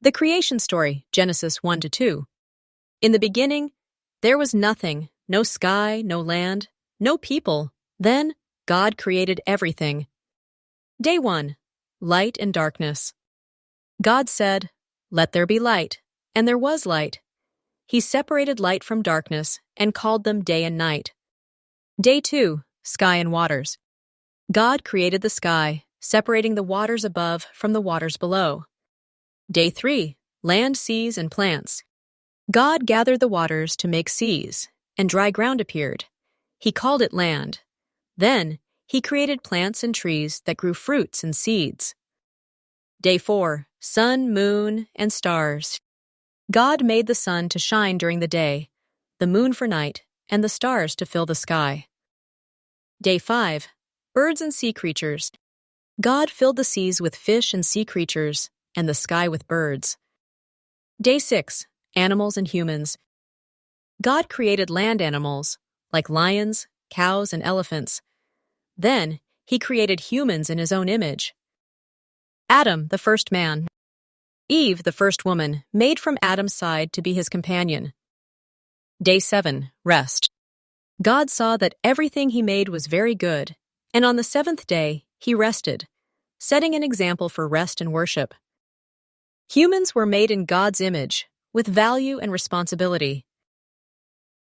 The creation story, Genesis 1 to 2. In the beginning, there was nothing, no sky, no land, no people. Then God created everything. Day 1. Light and darkness. God said, "Let there be light," and there was light. He separated light from darkness and called them day and night. Day 2. Sky and waters. God created the sky, separating the waters above from the waters below. Day 3. Land, seas, and plants. God gathered the waters to make seas, and dry ground appeared. He called it land. Then he created plants and trees that grew fruits and seeds. Day 4. Sun, moon, and stars. God made the sun to shine during the day, the moon for night, and the stars to fill the sky. Day 5. Birds and sea creatures. God filled the seas with fish and sea creatures, and the sky with birds. Day 6. Animals and humans. God created land animals, like lions, cows, and elephants. Then he created humans in his own image. Adam, the first man. Eve, the first woman, made from Adam's side to be his companion. Day 7. Rest. God saw that everything he made was very good, and on the seventh day he rested, setting an example for rest and worship. Humans were made in God's image, with value and responsibility.